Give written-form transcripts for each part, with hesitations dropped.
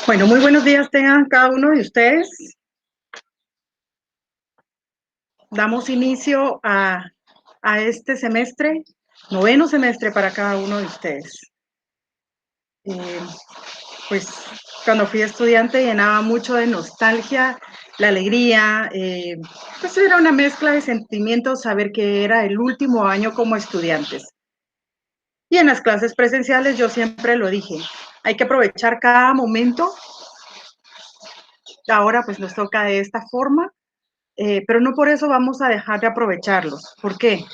Bueno, muy buenos días tengan cada uno de ustedes. Damos inicio a este semestre, noveno semestre para cada uno de ustedes. Pues cuando fui estudiante llenaba mucho de nostalgia, la alegría, pues era una mezcla de sentimientos saber que era el último año como estudiantes. Y en las clases presenciales yo siempre lo dije, hay que aprovechar cada momento. Ahora pues nos toca de esta forma, pero no por eso vamos a dejar de aprovecharlos. ¿Por qué?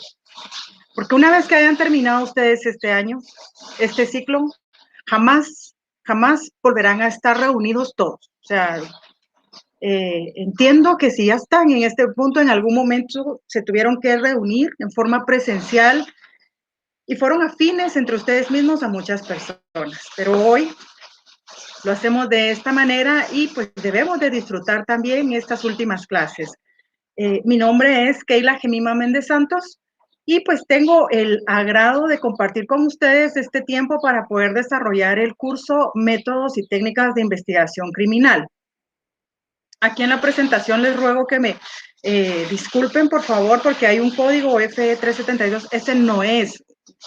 Porque una vez que hayan terminado ustedes este año, este ciclo, jamás volverán a estar reunidos todos. O sea, entiendo que si ya están en este punto, en algún momento se tuvieron que reunir en forma presencial y fueron afines entre ustedes mismos a muchas personas. Pero hoy lo hacemos de esta manera y pues debemos de disfrutar también estas últimas clases. Mi nombre es Keila Gemima Méndez Santos y pues tengo el agrado de compartir con ustedes este tiempo para poder desarrollar el curso Métodos y Técnicas de Investigación Criminal. Aquí en la presentación les ruego que me disculpen, por favor, porque hay un código FE372. Ese no es,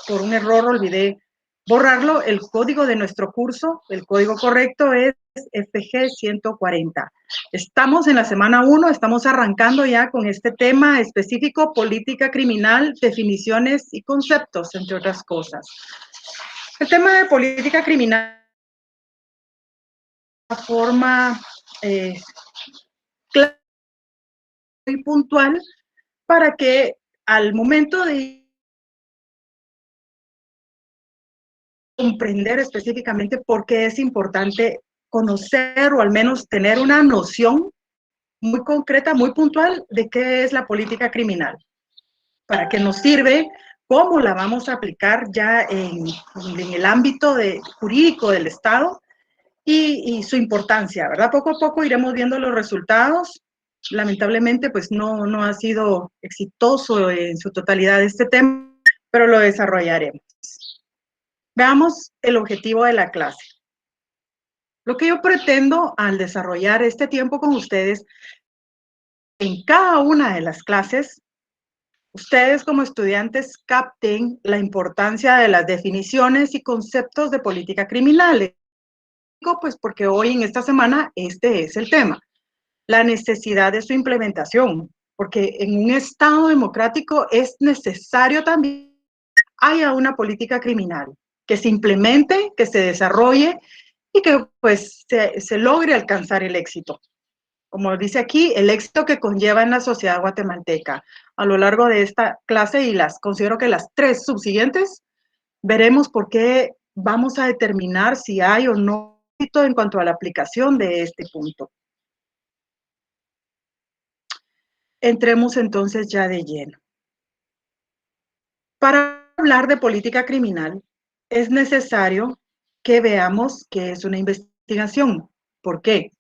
por un error olvidé borrarlo. El código de nuestro curso, el código correcto es FG140. Estamos en la semana 1, estamos arrancando ya con este tema específico, política criminal, definiciones y conceptos, entre otras cosas. El tema de política criminal de forma clara y puntual para que al momento de comprender específicamente por qué es importante conocer o al menos tener una noción muy concreta, muy puntual de qué es la política criminal, para qué nos sirve, cómo la vamos a aplicar ya en el ámbito jurídico del Estado y su importancia, ¿verdad? Poco a poco iremos viendo los resultados. Lamentablemente, pues no ha sido exitoso en su totalidad este tema, pero lo desarrollaremos. Veamos el objetivo de la clase. Lo que yo pretendo al desarrollar este tiempo con ustedes, en cada una de las clases, ustedes como estudiantes capten la importancia de las definiciones y conceptos de política criminal. Pues porque hoy en esta semana este es el tema. La necesidad de su implementación, porque en un Estado democrático es necesario también que haya una política criminal, que se implemente, que se desarrolle y que pues se logre alcanzar el éxito. Como dice aquí, el éxito que conlleva en la sociedad guatemalteca. A lo largo de esta clase y considero que las 3 subsiguientes, veremos por qué vamos a determinar si hay o no éxito en cuanto a la aplicación de este punto. Entremos entonces ya de lleno. Para hablar de política criminal, es necesario que veamos qué es una investigación. ¿Por qué?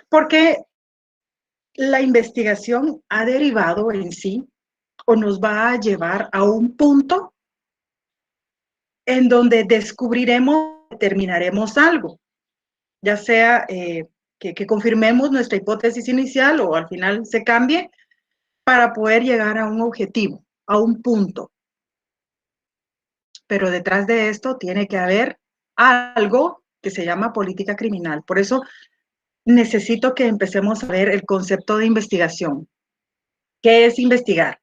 Porque la investigación ha derivado en sí o nos va a llevar a un punto en donde descubriremos, determinaremos algo, ya sea que confirmemos nuestra hipótesis inicial o al final se cambie para poder llegar a un objetivo, a un punto. Pero detrás de esto tiene que haber algo que se llama política criminal. Por eso necesito que empecemos a ver el concepto de investigación. ¿Qué es investigar?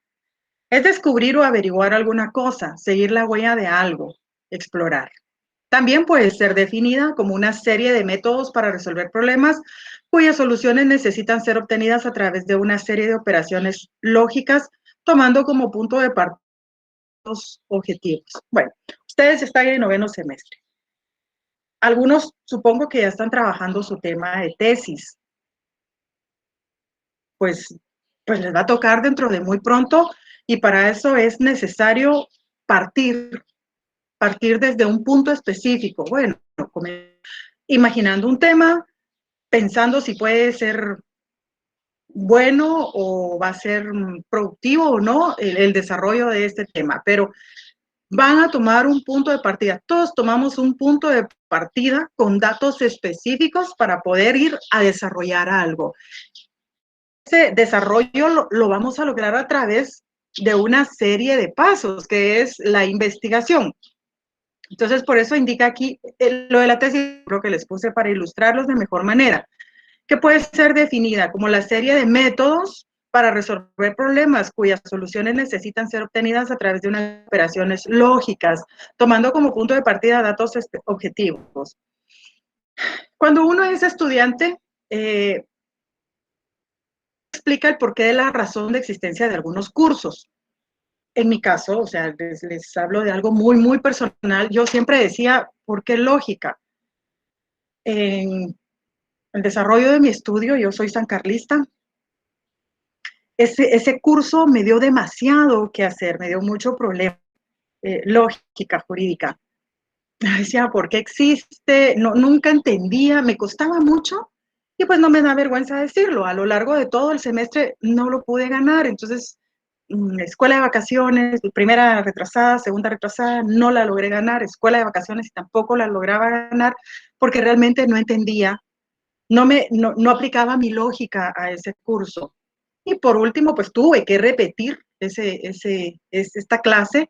Es descubrir o averiguar alguna cosa, seguir la huella de algo, explorar. También puede ser definida como una serie de métodos para resolver problemas cuyas soluciones necesitan ser obtenidas a través de una serie de operaciones lógicas, tomando como punto de partida los objetivos. Bueno, ustedes están en noveno semestre. Algunos supongo que ya están trabajando su tema de tesis. Pues les va a tocar dentro de muy pronto y para eso es necesario partir desde un punto específico. Bueno, imaginando un tema, pensando si puede ser bueno o va a ser productivo o no el desarrollo de este tema, pero van a tomar un punto de partida. Todos tomamos un punto de partida con datos específicos para poder ir a desarrollar algo. Ese desarrollo lo vamos a lograr a través de una serie de pasos, que es la investigación. Entonces, por eso indica aquí lo de la tesis, creo que les puse para ilustrarlos de mejor manera, que puede ser definida como la serie de métodos para resolver problemas cuyas soluciones necesitan ser obtenidas a través de unas operaciones lógicas, tomando como punto de partida datos objetivos. Cuando uno es estudiante, explica el porqué de la razón de existencia de algunos cursos. En mi caso, o sea, les hablo de algo muy, muy personal. Yo siempre decía, ¿por qué lógica? En el desarrollo de mi estudio, yo soy sancarlista, ese curso me dio demasiado que hacer, me dio mucho problema, lógica jurídica. Decía, ¿por qué existe? No, nunca entendía, me costaba mucho y pues no me da vergüenza decirlo. A lo largo de todo el semestre no lo pude ganar, entonces escuela de vacaciones, primera retrasada, segunda retrasada, no la logré ganar, escuela de vacaciones y tampoco la lograba ganar porque realmente no entendía, no aplicaba mi lógica a ese curso. Y por último, pues tuve que repetir esta clase.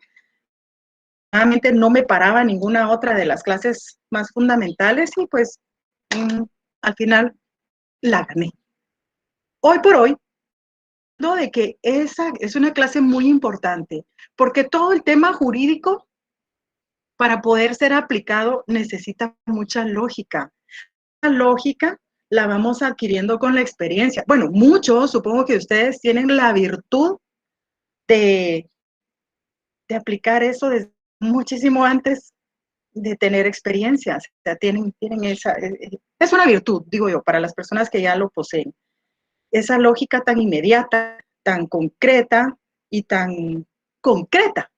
Realmente no me paraba ninguna otra de las clases más fundamentales y pues al final la gané. Hoy por hoy, de que esa es una clase muy importante, porque todo el tema jurídico, para poder ser aplicado, necesita mucha lógica. La lógica la vamos adquiriendo con la experiencia. Bueno, muchos, supongo que ustedes tienen la virtud de aplicar eso desde muchísimo antes de tener experiencias. O sea, tienen esa, es una virtud, digo yo, para las personas que ya lo poseen. Esa lógica tan inmediata, tan concreta y tan concreta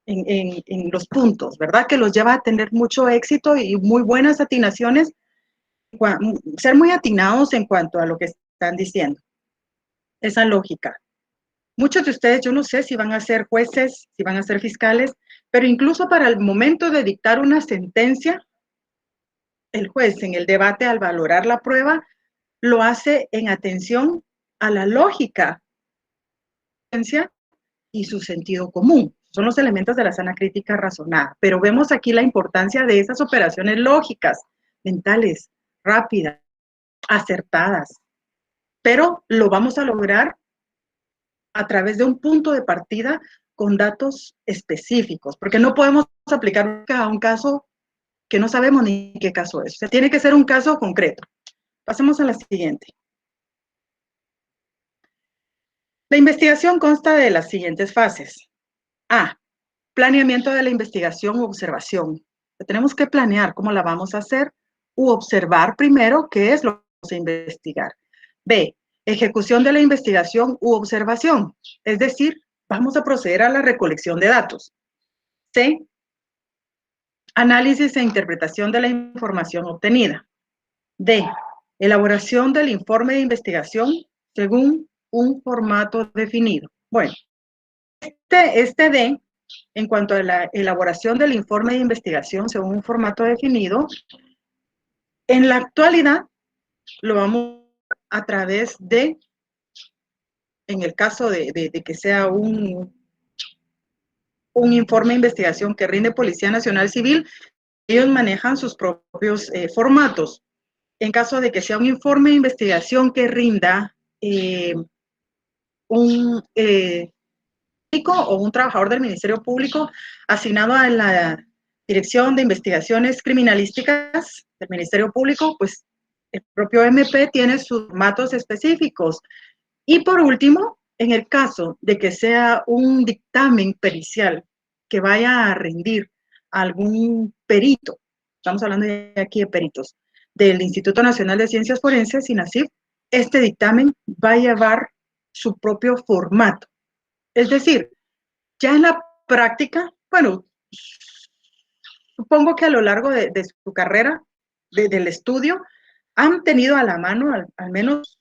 en los puntos, ¿verdad? Que los lleva a tener mucho éxito y muy buenas atinaciones, ser muy atinados en cuanto a lo que están diciendo. Esa lógica. Muchos de ustedes, yo no sé si van a ser jueces, si van a ser fiscales, pero incluso para el momento de dictar una sentencia, el juez en el debate al valorar la prueba lo hace en atención a la lógica y su sentido común. Son los elementos de la sana crítica razonada. Pero vemos aquí la importancia de esas operaciones lógicas, mentales, rápidas, acertadas. Pero lo vamos a lograr a través de un punto de partida con datos específicos, porque no podemos aplicar a un caso que no sabemos ni qué caso es. O sea, tiene que ser un caso concreto. Pasemos a la siguiente. La investigación consta de las siguientes fases. A, planeamiento de la investigación u observación. Tenemos que planear cómo la vamos a hacer u observar primero qué es lo que vamos a investigar. B, ejecución de la investigación u observación. Es decir, vamos a proceder a la recolección de datos. C, análisis e interpretación de la información obtenida. D, elaboración del informe de investigación según un formato definido. Bueno, este D, en cuanto a la elaboración del informe de investigación según un formato definido, en la actualidad lo vamos a través de, en el caso de que sea un informe de investigación que rinde Policía Nacional Civil, ellos manejan sus propios formatos. En caso de que sea un informe de investigación que rinda un o un trabajador del Ministerio Público asignado a la Dirección de Investigaciones Criminalísticas del Ministerio Público, pues el propio MP tiene sus formatos específicos. Y por último, en el caso de que sea un dictamen pericial que vaya a rendir algún perito, estamos hablando de aquí de peritos, del Instituto Nacional de Ciencias Forenses, INACIF, este dictamen va a llevar su propio formato. Es decir, ya en la práctica, bueno, supongo que a lo largo de su carrera, del estudio, han tenido a la mano al menos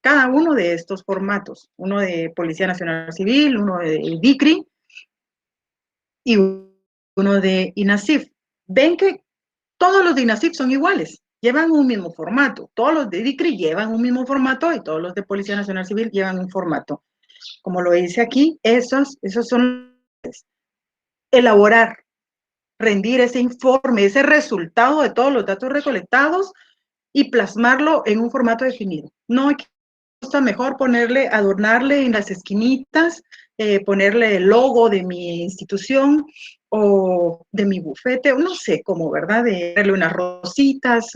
cada uno de estos formatos, uno de Policía Nacional Civil, uno de DICRI y uno de INASIF. Ven que todos los de INASIF son iguales, llevan un mismo formato, todos los de DICRI llevan un mismo formato y todos los de Policía Nacional Civil llevan un formato. Como lo dice aquí, esos son elaborar, rendir ese informe, ese resultado de todos los datos recolectados y plasmarlo en un formato definido. No hay que gusta mejor ponerle, adornarle en las esquinitas, ponerle el logo de mi institución o de mi bufete, o no sé cómo, ¿verdad? De darle unas rositas,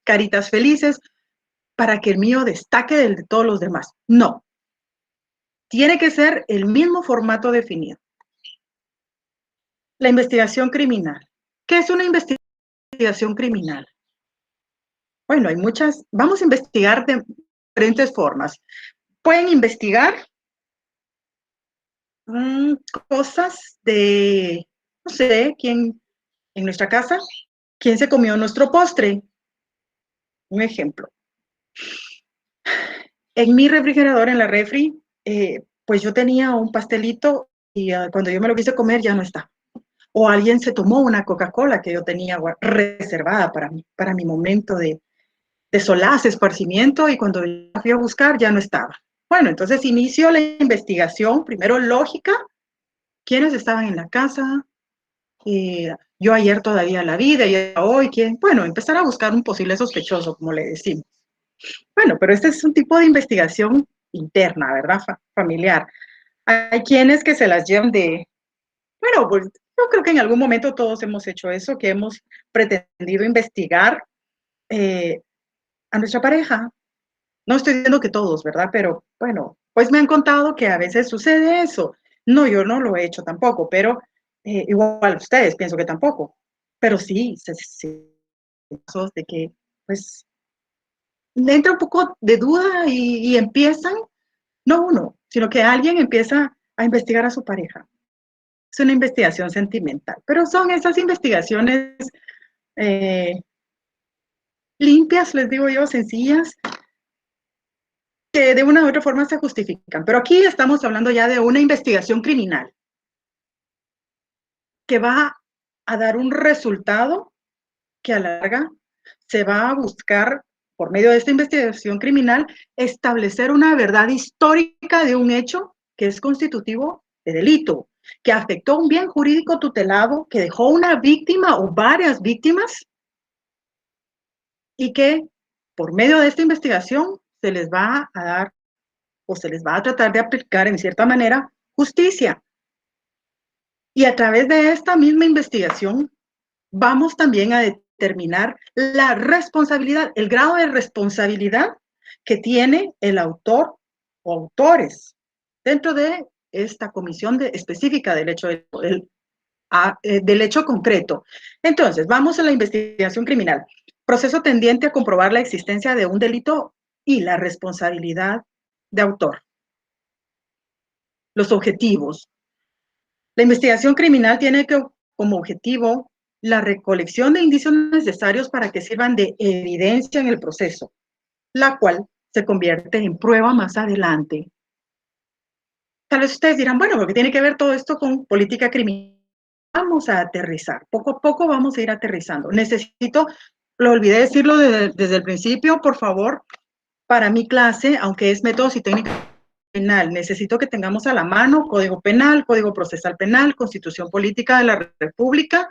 caritas felices, para que el mío destaque del de todos los demás. No, tiene que ser el mismo formato definido. La investigación criminal. ¿Qué es una investigación criminal? Bueno, hay muchas, vamos a investigar de diferentes formas. Pueden investigar cosas de, no sé, quién en nuestra casa, quién se comió nuestro postre. Un ejemplo. En mi refrigerador, en la refri, pues yo tenía un pastelito y cuando yo me lo quise comer ya no está. O alguien se tomó una Coca-Cola que yo tenía reservada para mi momento de solaz, esparcimiento, y cuando la fui a buscar ya no estaba. Bueno, entonces inicio la investigación, primero lógica, quiénes estaban en la casa, yo ayer todavía la vi, de ayer a hoy, ¿quién? Bueno, empezar a buscar un posible sospechoso, como le decimos. Bueno, pero este es un tipo de investigación interna, ¿verdad? Familiar. Hay quienes que se las llevan de, bueno, pues yo creo que en algún momento todos hemos hecho eso, que hemos pretendido investigar a nuestra pareja. No estoy diciendo que todos, ¿verdad? Pero bueno, pues me han contado que a veces sucede eso. No, yo no lo he hecho tampoco, pero igual ustedes, pienso que tampoco. Pero sí, de que pues entra un poco de duda y empiezan, no uno, sino que alguien empieza a investigar a su pareja. Es una investigación sentimental, pero son esas investigaciones eh, limpias, les digo yo, sencillas, que de una u otra forma se justifican. Pero aquí estamos hablando ya de una investigación criminal que va a dar un resultado que a la larga se va a buscar, por medio de esta investigación criminal, establecer una verdad histórica de un hecho que es constitutivo de delito, que afectó un bien jurídico tutelado, que dejó una víctima o varias víctimas y que por medio de esta investigación se les va a dar o se les va a tratar de aplicar en cierta manera justicia. Y a través de esta misma investigación vamos también a determinar la responsabilidad, el grado de responsabilidad que tiene el autor o autores dentro de esta comisión específica del hecho, del hecho concreto. Entonces, vamos a la investigación criminal. Proceso tendiente a comprobar la existencia de un delito y la responsabilidad de autor. Los objetivos. La investigación criminal tiene como objetivo la recolección de indicios necesarios para que sirvan de evidencia en el proceso, la cual se convierte en prueba más adelante. Tal vez ustedes dirán, bueno, ¿por qué tiene que ver todo esto con política criminal? Vamos a aterrizar, poco a poco vamos a ir aterrizando. Necesito, lo olvidé decirlo desde el principio, por favor, para mi clase, aunque es métodos y técnicas penal, necesito que tengamos a la mano Código Penal, Código Procesal Penal, Constitución Política de la República,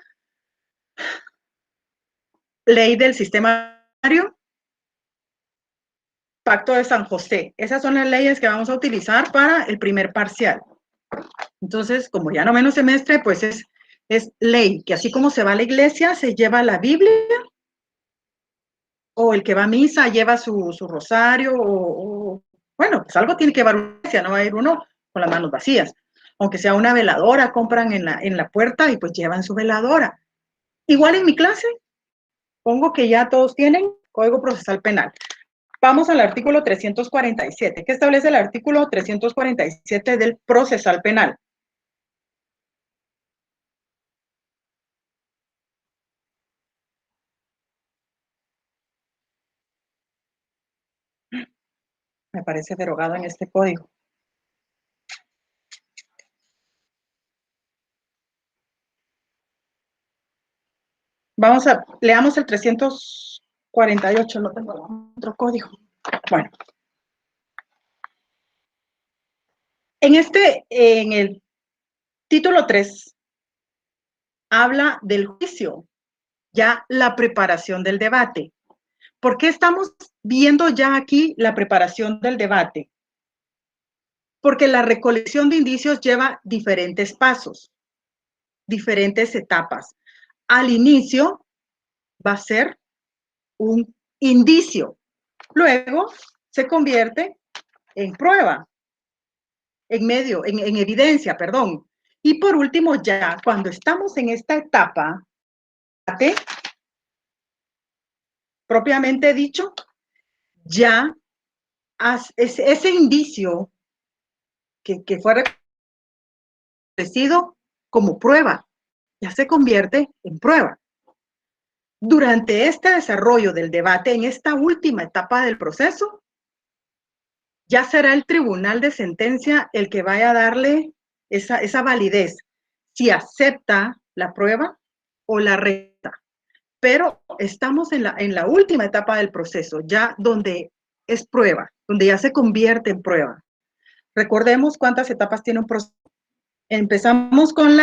Ley del Sistema Bancario, Pacto de San José. Esas son las leyes que vamos a utilizar para el primer parcial. Entonces, como ya noveno semestre, pues es ley, que así como se va a la iglesia, se lleva la Biblia, o el que va a misa lleva su rosario, bueno, pues algo tiene que llevar una iglesia, no va a ir uno con las manos vacías. Aunque sea una veladora, compran en la puerta y pues llevan su veladora. Igual en mi clase, pongo que ya todos tienen Código Procesal Penal. Vamos al artículo 347. ¿Qué establece el artículo 347 del Procesal Penal? Me parece derogado en este código. Leamos el 348, no tengo otro código. Bueno. En el título 3, habla del juicio, ya la preparación del debate. ¿Por qué estamos viendo ya aquí la preparación del debate? Porque la recolección de indicios lleva diferentes pasos, diferentes etapas. Al inicio va a ser un indicio, luego se convierte en prueba, en evidencia, perdón. Y por último, ya cuando estamos en esta etapa, propiamente dicho, ya ese indicio que fue reconocido como prueba, ya se convierte en prueba. Durante este desarrollo del debate, en esta última etapa del proceso, ya será el tribunal de sentencia el que vaya a darle esa validez, si acepta la prueba o la reta. Pero estamos en la última etapa del proceso, ya donde es prueba, donde ya se convierte en prueba. Recordemos cuántas etapas tiene un proceso. Empezamos con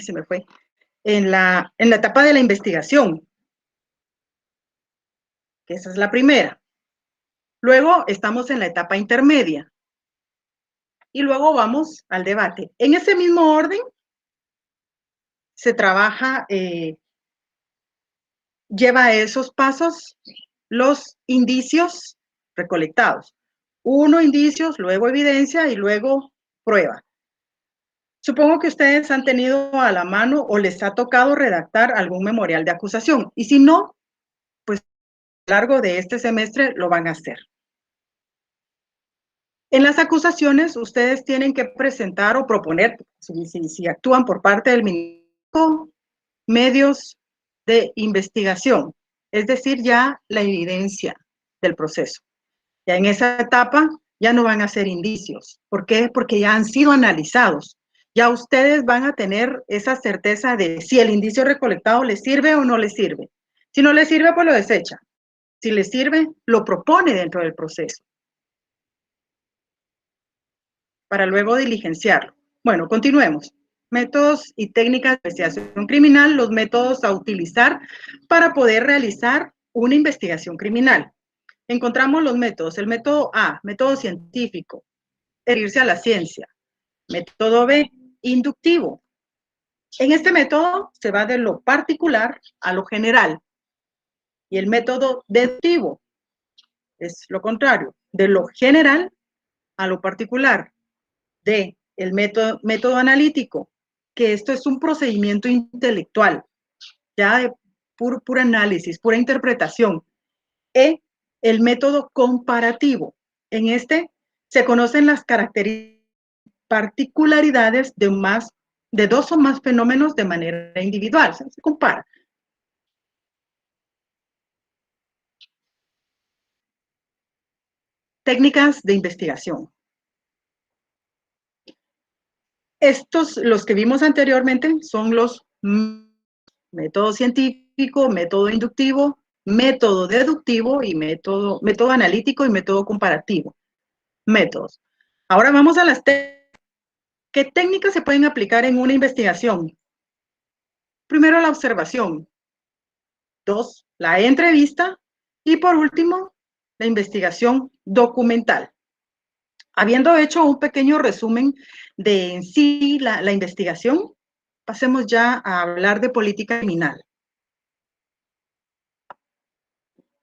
se me fue, en la etapa de la investigación, que esa es la primera. Luego estamos en la etapa intermedia. Y luego vamos al debate. En ese mismo orden se trabaja, lleva esos pasos los indicios recolectados. Uno, indicios, luego evidencia y luego prueba. Supongo que ustedes han tenido a la mano o les ha tocado redactar algún memorial de acusación. Y si no, pues a lo largo de este semestre lo van a hacer. En las acusaciones, ustedes tienen que presentar o proponer, si actúan por parte del Ministerio, medios de investigación, es decir, ya la evidencia del proceso. Ya en esa etapa ya no van a ser indicios. ¿Por qué? Porque ya han sido analizados. Ya ustedes van a tener esa certeza de si el indicio recolectado les sirve o no les sirve. Si no les sirve, pues lo desecha. Si les sirve, lo propone dentro del proceso, para luego diligenciarlo. Bueno, continuemos. Métodos y técnicas de investigación criminal, los métodos a utilizar para poder realizar una investigación criminal. Encontramos los métodos. El método A, método científico, referirse a la ciencia. Método B, inductivo. En este método se va de lo particular a lo general. Y el método deductivo es lo contrario, de lo general a lo particular. El método analítico, que esto es un procedimiento intelectual, ya de puro análisis, pura interpretación. El método comparativo. En este se conocen las características, particularidades de dos o más fenómenos de manera individual. Se compara. Técnicas de investigación. Los que vimos anteriormente, son los método científico, método inductivo, método deductivo y método analítico y método comparativo. Métodos. Ahora vamos a las técnicas. ¿Qué técnicas se pueden aplicar en una investigación? Primero, la observación. 2, la entrevista. Y por último, la investigación documental. Habiendo hecho un pequeño resumen de en sí la investigación, pasemos ya a hablar de política criminal.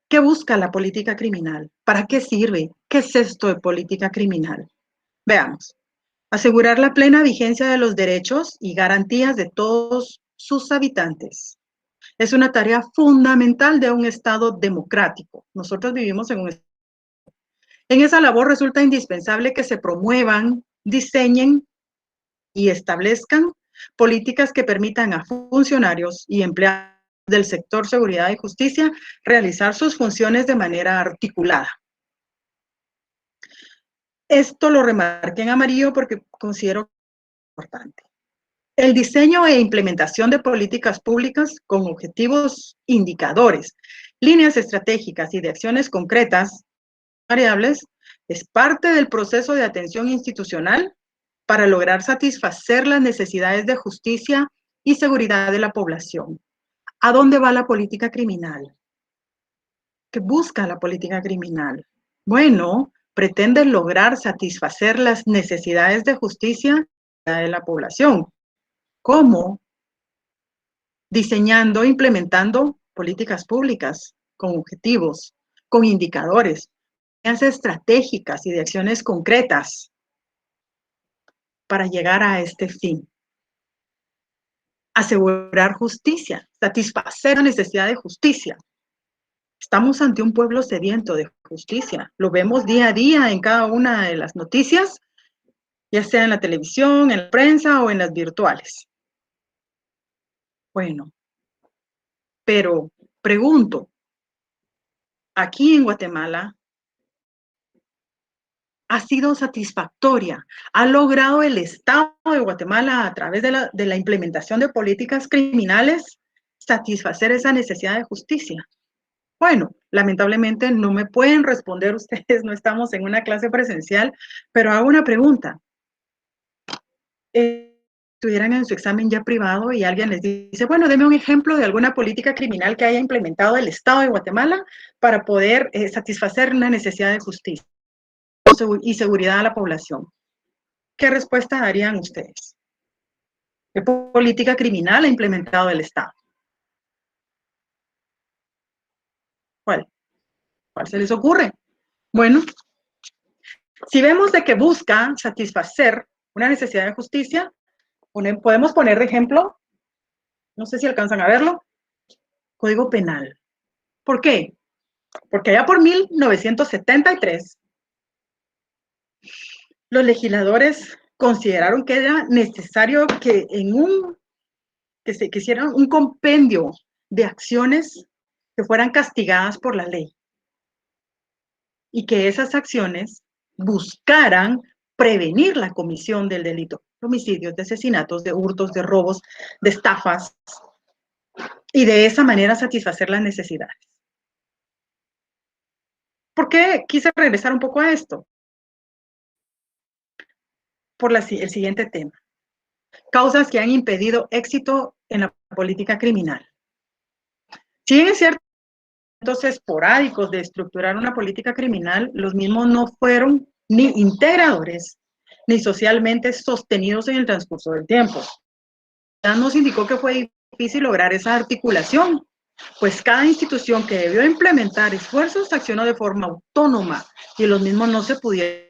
¿Qué busca la política criminal? ¿Para qué sirve? ¿Qué es esto de política criminal? Veamos. Asegurar la plena vigencia de los derechos y garantías de todos sus habitantes. Es una tarea fundamental de un Estado democrático. Nosotros vivimos en un Estado. En esa labor resulta indispensable que se promuevan, diseñen y establezcan políticas que permitan a funcionarios y empleados del sector seguridad y justicia realizar sus funciones de manera articulada. Esto lo remarqué en amarillo porque considero importante. El diseño e implementación de políticas públicas con objetivos, indicadores, líneas estratégicas y de acciones concretas, variables, es parte del proceso de atención institucional para lograr satisfacer las necesidades de justicia y seguridad de la población. ¿A dónde va la política criminal? ¿Qué busca la política criminal? Bueno, pretende lograr satisfacer las necesidades de justicia de la población. ¿Cómo? Diseñando e implementando políticas públicas con objetivos, con indicadores, estratégicas y de acciones concretas para llegar a este fin. Asegurar justicia, satisfacer la necesidad de justicia. Estamos ante un pueblo sediento de justicia. Lo vemos día a día en cada una de las noticias, ya sea en la televisión, en la prensa o en las virtuales. Bueno, pero pregunto, aquí en Guatemala, ¿ha sido satisfactoria? ¿Ha logrado el Estado de Guatemala a través de la implementación de políticas criminales satisfacer esa necesidad de justicia? Bueno, lamentablemente no me pueden responder ustedes, no estamos en una clase presencial, pero hago una pregunta. Estuvieran en su examen ya privado y alguien les dice, bueno, deme un ejemplo de alguna política criminal que haya implementado el Estado de Guatemala para poder satisfacer una necesidad de justicia y seguridad a la población. ¿Qué respuesta darían ustedes? ¿Qué política criminal ha implementado el Estado? ¿Cuál? ¿Cuál se les ocurre? Bueno, si vemos de que busca satisfacer una necesidad de justicia, podemos poner de ejemplo, no sé si alcanzan a verlo, Código Penal. ¿Por qué? Porque allá por 1973, los legisladores consideraron que era necesario que se hiciera un compendio de acciones que fueran castigadas por la ley y que esas acciones buscaran prevenir la comisión del delito, de homicidios, de asesinatos, de hurtos, de robos, de estafas, y de esa manera satisfacer las necesidades. ¿Por qué quise regresar un poco a esto? Por el siguiente tema. Causas que han impedido éxito en la política criminal. Si bien es cierto, esporádicos de estructurar una política criminal, los mismos no fueron ni integradores ni socialmente sostenidos en el transcurso del tiempo. Ya nos indicó que fue difícil lograr esa articulación, pues cada institución que debió implementar esfuerzos accionó de forma autónoma y los mismos no se pudieron.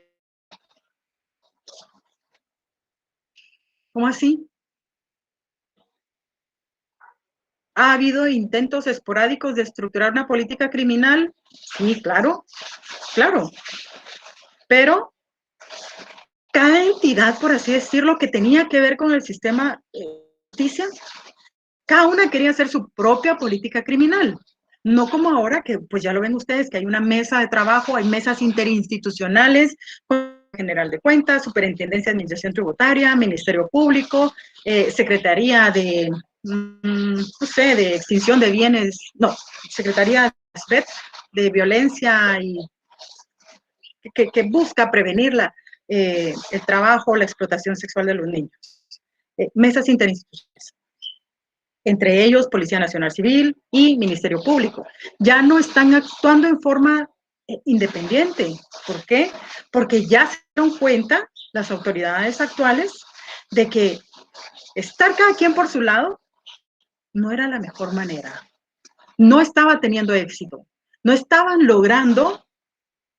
¿Cómo así? ¿Ha habido intentos esporádicos de estructurar una política criminal? Sí, claro, claro. Pero cada entidad, por así decirlo, que tenía que ver con el sistema de justicia, cada una quería hacer su propia política criminal. No como ahora, que pues ya lo ven ustedes, que hay una mesa de trabajo, hay mesas interinstitucionales, General de Cuentas, Superintendencia de Administración Tributaria, Ministerio Público, Secretaría de, no sé, de Extinción de Bienes, no, Secretaría de Violencia y que busca prevenir el trabajo, la explotación sexual de los niños. Mesas interinstitucionales. Entre ellos Policía Nacional Civil y Ministerio Público. Ya no están actuando en forma independiente. ¿Por qué? Porque ya se dieron cuenta las autoridades actuales de que estar cada quien por su lado no era la mejor manera. No estaba teniendo éxito. No estaban logrando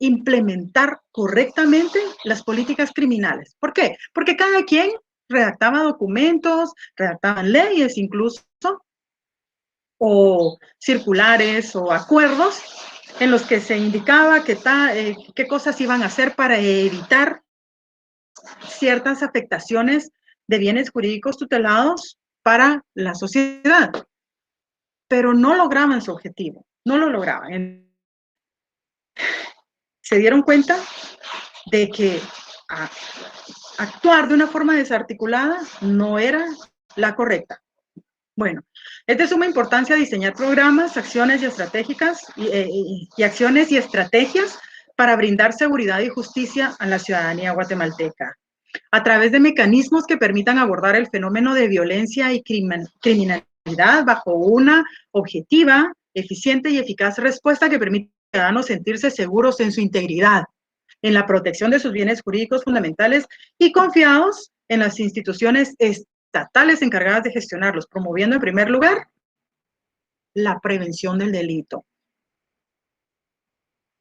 implementar correctamente las políticas criminales. ¿Por qué? Porque cada quien redactaba documentos, redactaban leyes incluso, o circulares o acuerdos en los que se indicaba qué cosas iban a hacer para evitar ciertas afectaciones de bienes jurídicos tutelados para la sociedad. pero no lograban su objetivo, no lo lograban. Se dieron cuenta de que actuar de una forma desarticulada no era la correcta. Bueno, es de suma importancia diseñar programas, acciones y estratégicas y acciones y estrategias para brindar seguridad y justicia a la ciudadanía guatemalteca, a través de mecanismos que permitan abordar el fenómeno de violencia y criminalidad bajo una objetiva, eficiente y eficaz respuesta que permita a los ciudadanos sentirse seguros en su integridad, en la protección de sus bienes jurídicos fundamentales y confiados en las instituciones estatales encargadas de gestionarlos, promoviendo en primer lugar la prevención del delito.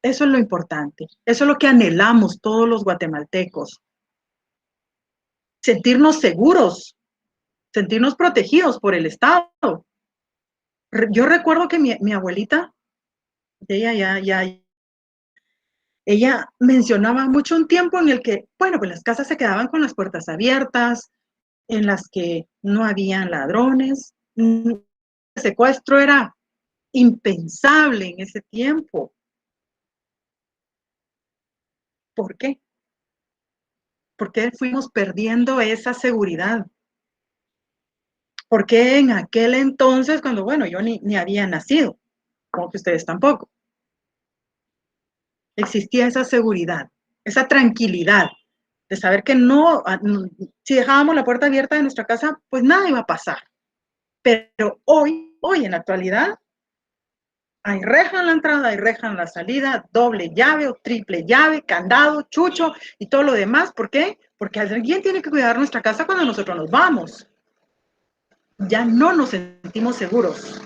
Eso es lo importante, eso es lo que anhelamos todos los guatemaltecos. Sentirnos seguros, sentirnos protegidos por el Estado. Yo recuerdo que mi abuelita, ella mencionaba mucho un tiempo en el que, bueno, pues las casas se quedaban con las puertas abiertas, en las que no habían ladrones. El secuestro era impensable en ese tiempo. ¿Por qué? ¿Por qué fuimos perdiendo esa seguridad? ¿Por qué en aquel entonces, cuando, bueno, yo ni había nacido, como que ustedes tampoco, existía esa seguridad, esa tranquilidad de saber que no, si dejábamos la puerta abierta de nuestra casa, pues nada iba a pasar? Pero hoy en la actualidad, hay reja en la entrada, hay reja en la salida, doble llave o triple llave, candado, chucho y todo lo demás. ¿Por qué? Porque alguien tiene que cuidar nuestra casa cuando nosotros nos vamos. Ya no nos sentimos seguros.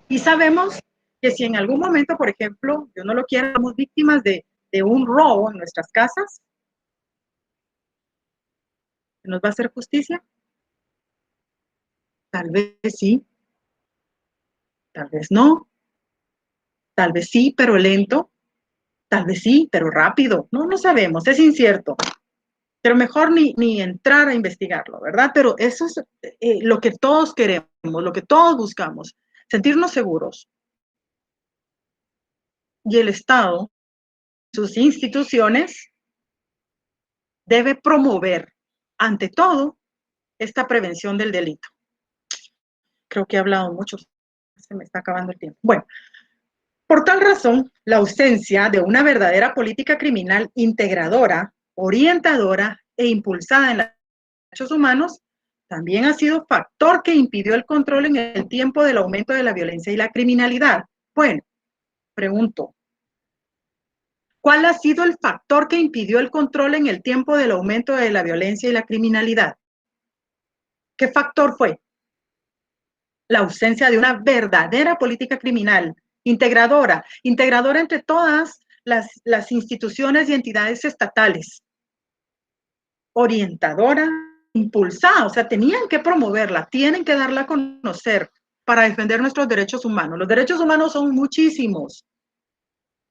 Y sabemos que si en algún momento, por ejemplo, Dios no lo quiera, somos víctimas de un robo en nuestras casas, ¿nos va a hacer justicia? Tal vez sí, tal vez no, tal vez sí, pero lento, tal vez sí, pero rápido. No sabemos, es incierto. Pero mejor ni entrar a investigarlo, ¿verdad? Pero eso es lo que todos queremos, lo que todos buscamos, sentirnos seguros. Y el Estado, sus instituciones, debe promover, ante todo, esta prevención del delito. Creo que he hablado mucho, se me está acabando el tiempo. Bueno, por tal razón, la ausencia de una verdadera política criminal integradora, orientadora e impulsada en los derechos humanos también ha sido factor que impidió el control en el tiempo del aumento de la violencia y la criminalidad. Bueno, pregunto, ¿cuál ha sido el factor que impidió el control en el tiempo del aumento de la violencia y la criminalidad? ¿Qué factor fue? La ausencia de una verdadera política criminal integradora entre todas las instituciones y entidades estatales, orientadora, impulsada, o sea, tenían que promoverla, tienen que darla a conocer para defender nuestros derechos humanos. Los derechos humanos son muchísimos.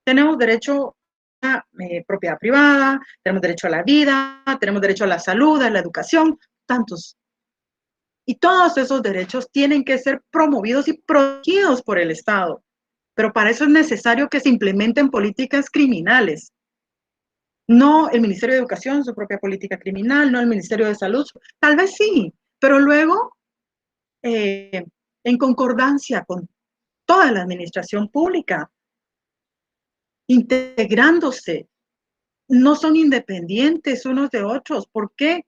Tenemos derecho a propiedad privada, tenemos derecho a la vida, tenemos derecho a la salud, a la educación, tantos. Y todos esos derechos tienen que ser promovidos y protegidos por el Estado. Pero para eso es necesario que se implementen políticas criminales. No el Ministerio de Educación, su propia política criminal, no el Ministerio de Salud, tal vez sí, pero luego en concordancia con toda la administración pública, integrándose, no son independientes unos de otros. ¿Por qué?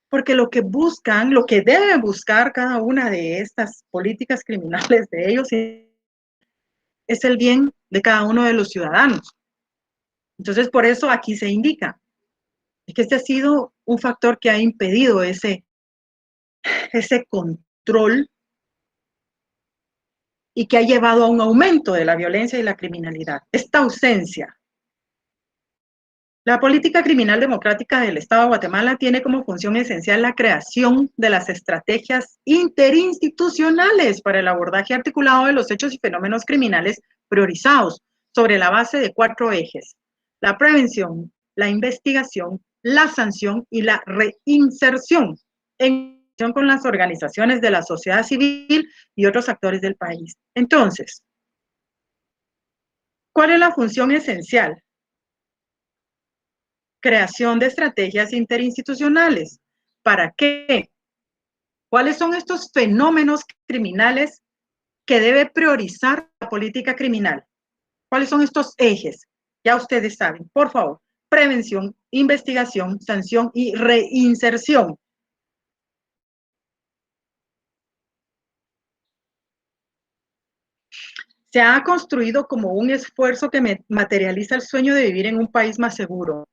Porque lo que buscan, lo que debe buscar cada una de estas políticas criminales de ellos es el bien de cada uno de los ciudadanos. Entonces, por eso aquí se indica que este ha sido un factor que ha impedido ese control y que ha llevado a un aumento de la violencia y la criminalidad. Esta ausencia. La política criminal democrática del Estado de Guatemala tiene como función esencial la creación de las estrategias interinstitucionales para el abordaje articulado de los hechos y fenómenos criminales priorizados sobre la base de 4 ejes: la prevención, la investigación, la sanción y la reinserción, en relación con las organizaciones de la sociedad civil y otros actores del país. Entonces, ¿cuál es la función esencial? Creación de estrategias interinstitucionales. ¿Para qué? ¿Cuáles son estos fenómenos criminales que debe priorizar la política criminal? ¿Cuáles son estos ejes? Ya ustedes saben, por favor, prevención, investigación, sanción y reinserción. Se ha construido como un esfuerzo que materializa el sueño de vivir en un país más seguro.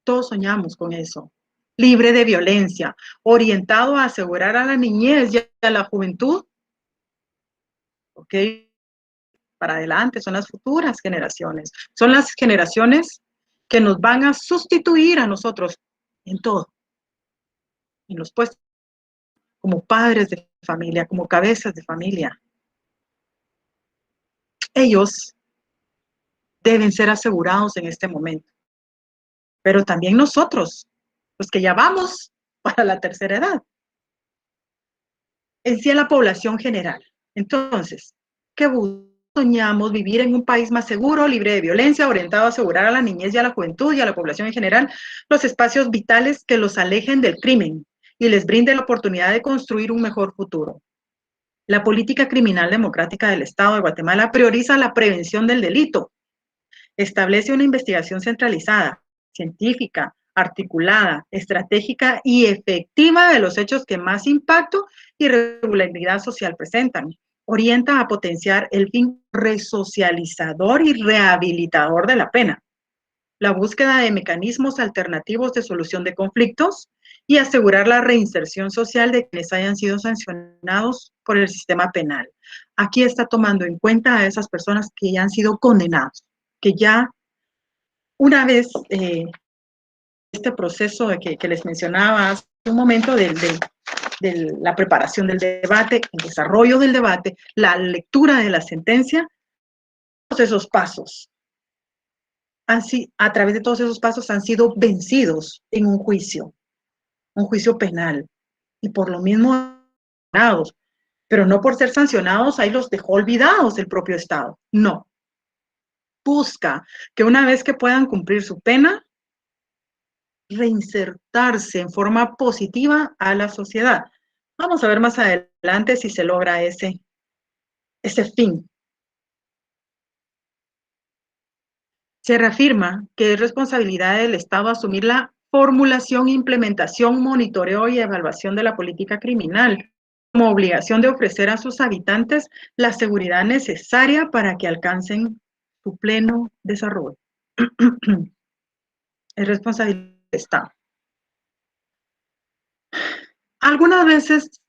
Todos soñamos con eso. Libre de violencia, orientado a asegurar a la niñez y a la juventud. ¿Ok? Para adelante, son las futuras generaciones. Son las generaciones que nos van a sustituir a nosotros en todo. En los puestos como padres de familia, como cabezas de familia. Ellos deben ser asegurados en este momento. Pero también nosotros, los que ya vamos para la tercera edad. En sí a la población general. Entonces, ¿qué soñamos? Vivir en un país más seguro, libre de violencia, orientado a asegurar a la niñez y a la juventud y a la población en general los espacios vitales que los alejen del crimen y les brinde la oportunidad de construir un mejor futuro. La política criminal democrática del Estado de Guatemala prioriza la prevención del delito, establece una investigación centralizada, científica, articulada, estratégica y efectiva de los hechos que más impacto y regularidad social presentan. Orienta a potenciar el fin resocializador y rehabilitador de la pena, la búsqueda de mecanismos alternativos de solución de conflictos y asegurar la reinserción social de quienes hayan sido sancionados por el sistema penal. Aquí está tomando en cuenta a esas personas que ya han sido condenados, que ya una vez este proceso que les mencionaba hace un momento de la preparación del debate, el desarrollo del debate, la lectura de la sentencia, todos esos pasos, a través de todos esos pasos han sido vencidos en un juicio penal, y por lo mismo sancionados, pero no por ser sancionados ahí los dejó olvidados el propio Estado, no. Busca que una vez que puedan cumplir su pena, reinsertarse en forma positiva a la sociedad. Vamos a ver más adelante si se logra ese fin. Se reafirma que es responsabilidad del Estado asumir la formulación, implementación, monitoreo y evaluación de la política criminal, como obligación de ofrecer a sus habitantes la seguridad necesaria para que alcancen su pleno desarrollo. Es responsabilidad del Estado. Algunas veces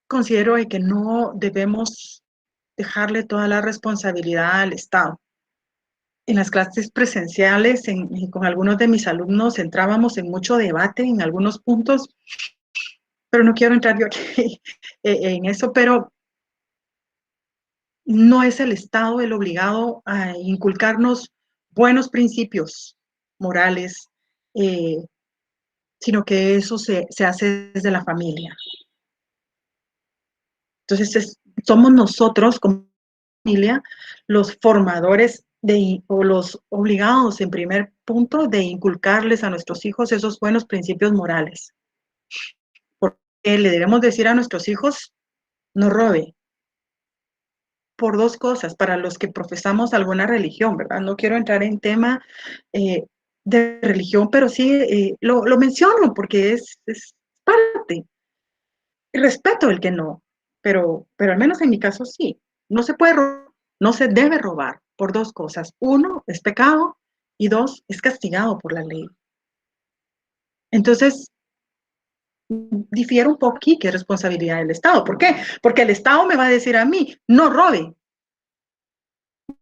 considero que no debemos dejarle toda la responsabilidad al Estado. En las clases presenciales, con algunos de mis alumnos, entrábamos en mucho debate en algunos puntos, pero no quiero entrar yo aquí en eso, pero no es el Estado el obligado a inculcarnos buenos principios morales, sino que eso se hace desde la familia. Entonces, somos nosotros como familia los formadores o los obligados en primer punto de inculcarles a nuestros hijos esos buenos principios morales. Porque le debemos decir a nuestros hijos, no robe. Por dos cosas, para los que profesamos alguna religión, ¿verdad? No quiero entrar en tema de religión, pero sí lo menciono porque es parte. Y respeto el que no, pero al menos en mi caso sí. No se puede robar, no se debe robar por dos cosas. Uno, es pecado y dos, es castigado por la ley. Entonces, difiere un poco aquí que es responsabilidad del Estado. ¿Por qué? Porque el Estado me va a decir a mí, no robe.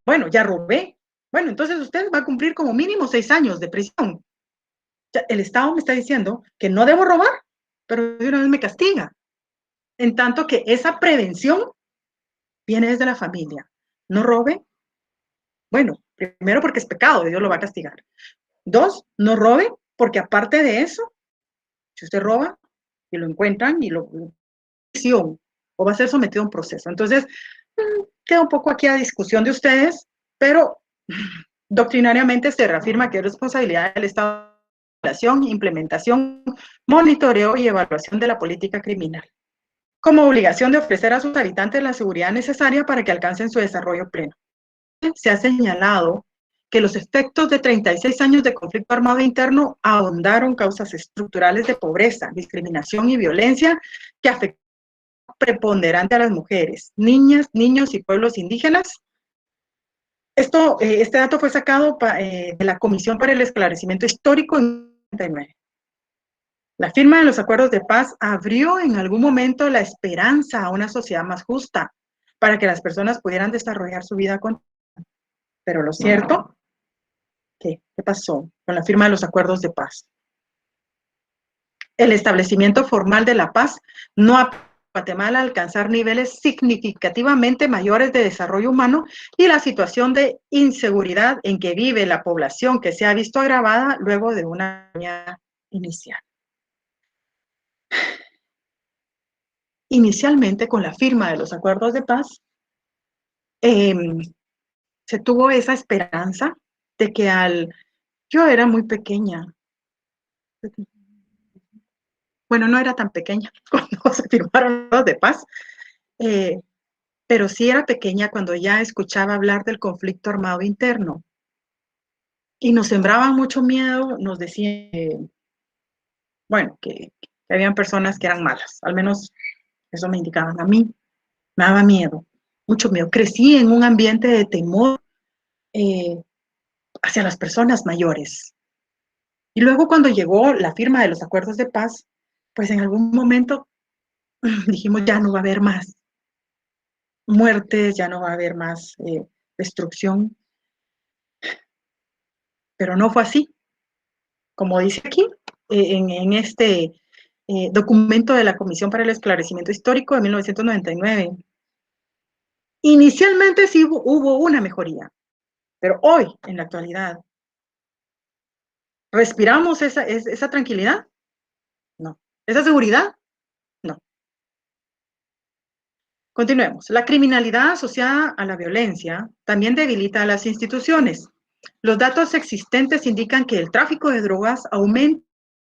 Bueno, ya robé. Bueno, entonces usted va a cumplir como mínimo 6 años de prisión. O sea, el Estado me está diciendo que no debo robar, pero de una vez me castiga. En tanto que esa prevención viene desde la familia. No robe. Bueno, primero porque es pecado, Dios lo va a castigar. Dos, no robe, porque aparte de eso, si usted roba, y lo encuentran y lo o va a ser sometido a un proceso. Entonces, queda un poco aquí a discusión de ustedes, pero doctrinariamente se reafirma que es responsabilidad del Estado la implementación, monitoreo y evaluación de la política criminal, como obligación de ofrecer a sus habitantes la seguridad necesaria para que alcancen su desarrollo pleno. Se ha señalado que los efectos de 36 años de conflicto armado interno ahondaron causas estructurales de pobreza, discriminación y violencia que afectan preponderante a las mujeres, niñas, niños y pueblos indígenas. Este dato fue sacado de la Comisión para el Esclarecimiento Histórico en 1999. La firma de los acuerdos de paz abrió en algún momento la esperanza a una sociedad más justa para que las personas pudieran desarrollar su vida con. Pero lo cierto, ¿qué pasó con la firma de los acuerdos de paz? El establecimiento formal de la paz no ha Guatemala alcanzar niveles significativamente mayores de desarrollo humano y la situación de inseguridad en que vive la población que se ha visto agravada luego de una campaña inicial. Inicialmente, con la firma de los acuerdos de paz, se tuvo esa esperanza de que yo era muy pequeña, bueno, no era tan pequeña cuando se firmaron los de paz, pero sí era pequeña cuando ya escuchaba hablar del conflicto armado interno. Y nos sembraban mucho miedo, nos decían, bueno, que habían personas que eran malas, al menos eso me indicaban a mí, me daba miedo, mucho miedo. Crecí en un ambiente de temor hacia las personas mayores. Y luego cuando llegó la firma de los acuerdos de paz, pues en algún momento dijimos, ya no va a haber más muertes, ya no va a haber más destrucción. Pero no fue así. Como dice aquí, en este documento de la Comisión para el Esclarecimiento Histórico de 1999, inicialmente sí hubo una mejoría, pero hoy, en la actualidad, ¿respiramos esa tranquilidad? No. ¿Esa seguridad? No. Continuemos. La criminalidad asociada a la violencia también debilita a las instituciones. Los datos existentes indican que el tráfico de drogas aumenta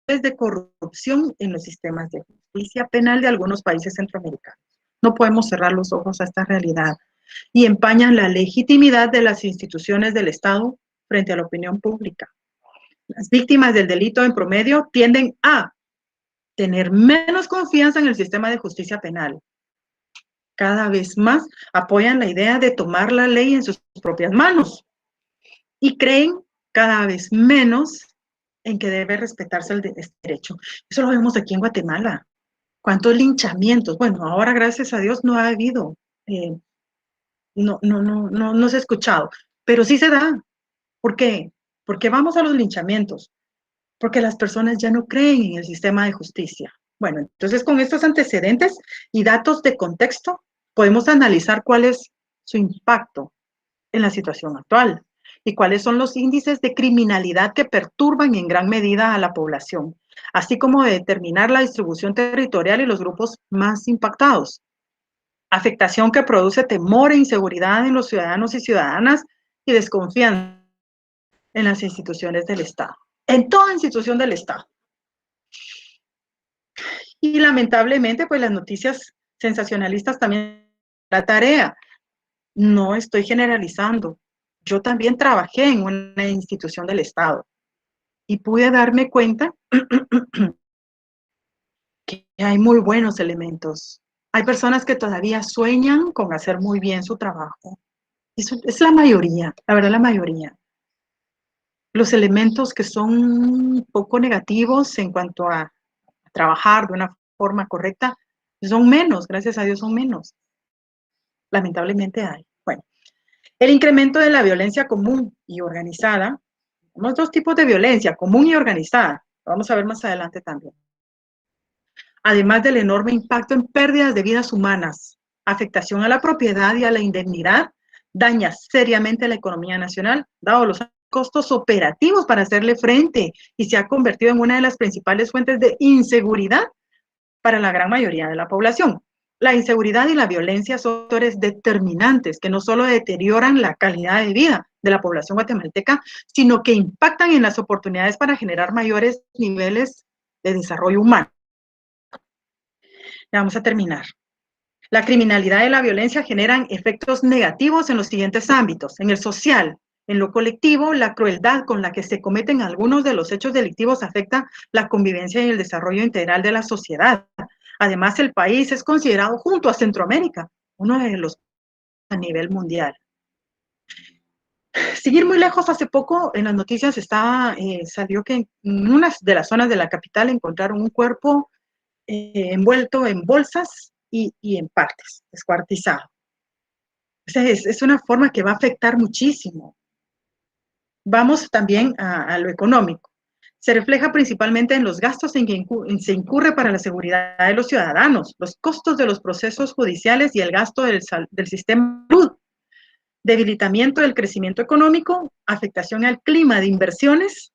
de corrupción en los sistemas de justicia penal de algunos países centroamericanos. No podemos cerrar los ojos a esta realidad y empañan la legitimidad de las instituciones del Estado frente a la opinión pública. Las víctimas del delito en promedio tienden a tener menos confianza en el sistema de justicia penal. Cada vez más apoyan la idea de tomar la ley en sus propias manos y creen cada vez menos en que debe respetarse este derecho. Eso lo vemos aquí en Guatemala. ¿Cuántos linchamientos? Bueno, ahora gracias a Dios no ha habido, no se ha escuchado, pero sí se da. ¿Por qué? Porque vamos a los linchamientos, porque las personas ya no creen en el sistema de justicia. Bueno, entonces con estos antecedentes y datos de contexto, podemos analizar cuál es su impacto en la situación actual y cuáles son los índices de criminalidad que perturban en gran medida a la población, así como de determinar la distribución territorial y los grupos más impactados. Afectación que produce temor e inseguridad en los ciudadanos y ciudadanas y desconfianza en las instituciones del Estado, en toda institución del Estado. Y lamentablemente, pues las noticias sensacionalistas también la tarea. No estoy generalizando. Yo también trabajé en una institución del Estado y pude darme cuenta que hay muy buenos elementos. Hay personas que todavía sueñan con hacer muy bien su trabajo. Eso es la mayoría, la verdad, la mayoría. Los elementos que son un poco negativos en cuanto a trabajar de una forma correcta son menos, gracias a Dios son menos. Lamentablemente hay. Bueno, el incremento de la violencia común y organizada. Tenemos dos tipos de violencia, común y organizada. Lo vamos a ver más adelante también. Además del enorme impacto en pérdidas de vidas humanas, afectación a la propiedad y a la indemnidad, daña seriamente a la economía nacional, dado los costos operativos para hacerle frente y se ha convertido en una de las principales fuentes de inseguridad para la gran mayoría de la población. La inseguridad y la violencia son factores determinantes que no solo deterioran la calidad de vida de la población guatemalteca, sino que impactan en las oportunidades para generar mayores niveles de desarrollo humano. Ya vamos a terminar. La criminalidad y la violencia generan efectos negativos en los siguientes ámbitos: en el social, en lo colectivo, la crueldad con la que se cometen algunos de los hechos delictivos afecta la convivencia y el desarrollo integral de la sociedad. Además, el país es considerado, junto a Centroamérica, uno de los a nivel mundial. Seguir muy lejos, hace poco en las noticias salió que en una de las zonas de la capital encontraron un cuerpo envuelto en bolsas y en partes, descuartizado. O sea, es una forma que va a afectar muchísimo. Vamos también a lo económico. Se refleja principalmente en los gastos en que se incurre para la seguridad de los ciudadanos, los costos de los procesos judiciales y el gasto del sistema de salud, debilitamiento del crecimiento económico, afectación al clima de inversiones,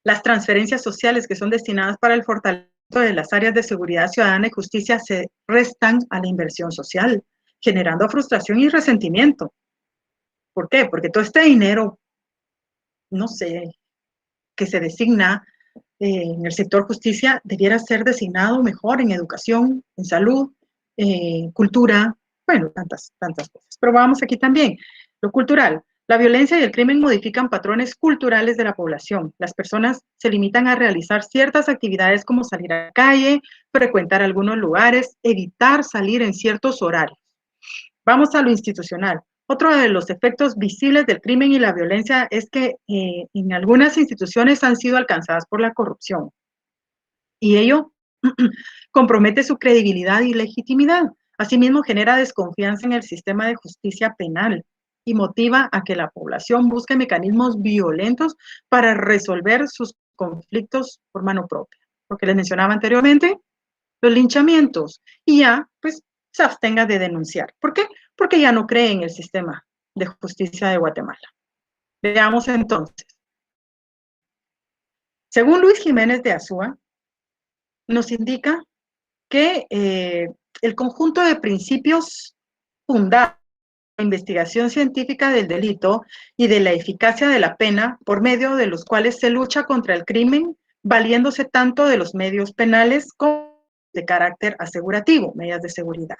las transferencias sociales que son destinadas para el fortalecimiento de las áreas de seguridad ciudadana y justicia se restan a la inversión social, generando frustración y resentimiento. ¿Por qué? Porque todo este dinero, no sé, que se designa en el sector justicia debiera ser designado mejor en educación, en salud, cultura, bueno, tantas cosas. Pero vamos aquí también, lo cultural. La violencia y el crimen modifican patrones culturales de la población. Las personas se limitan a realizar ciertas actividades como salir a la calle, frecuentar algunos lugares, evitar salir en ciertos horarios. Vamos a lo institucional. Otro de los efectos visibles del crimen y la violencia es que en algunas instituciones han sido alcanzadas por la corrupción. Y ello compromete su credibilidad y legitimidad. Asimismo, genera desconfianza en el sistema de justicia penal y motiva a que la población busque mecanismos violentos para resolver sus conflictos por mano propia. Lo que les mencionaba anteriormente, los linchamientos, y ya, pues, se abstenga de denunciar. ¿Por qué? Porque ya no cree en el sistema de justicia de Guatemala. Veamos entonces. Según Luis Jiménez de Azúa, nos indica que el conjunto de principios fundados en la investigación científica del delito y de la eficacia de la pena, por medio de los cuales se lucha contra el crimen, valiéndose tanto de los medios penales como de carácter asegurativo, medidas de seguridad.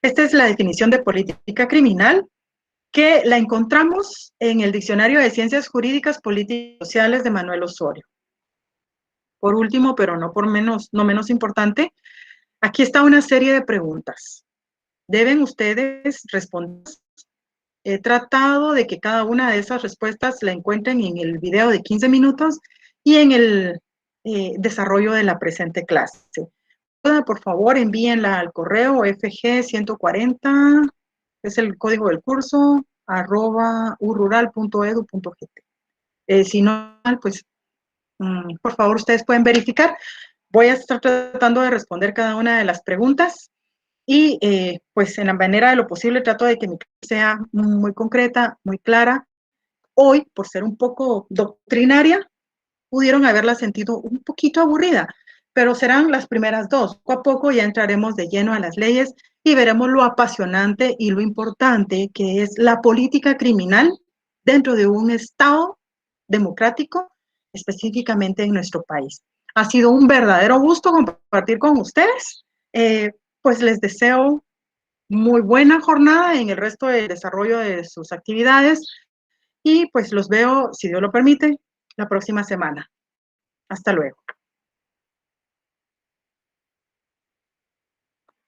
Esta es la definición de política criminal, que la encontramos en el Diccionario de Ciencias Jurídicas, Políticas y Sociales de Manuel Osorio. Por último, pero no menos importante, aquí está una serie de preguntas. Deben ustedes responder. He tratado de que cada una de esas respuestas la encuentren en el video de 15 minutos y en el desarrollo de la presente clase. Por favor, envíenla al correo fg140, es el código del curso, @urural.edu.gt. Si no, pues, por favor, ustedes pueden verificar. Voy a estar tratando de responder cada una de las preguntas y, pues, en la manera de lo posible trato de que mi clase sea muy concreta, muy clara. Hoy, por ser un poco doctrinaria, pudieron haberla sentido un poquito aburrida, pero serán las primeras dos. Poco a poco ya entraremos de lleno a las leyes y veremos lo apasionante y lo importante que es la política criminal dentro de un Estado democrático, específicamente en nuestro país. Ha sido un verdadero gusto compartir con ustedes. Pues les deseo muy buena jornada en el resto del desarrollo de sus actividades y pues los veo, si Dios lo permite, la próxima semana. Hasta luego.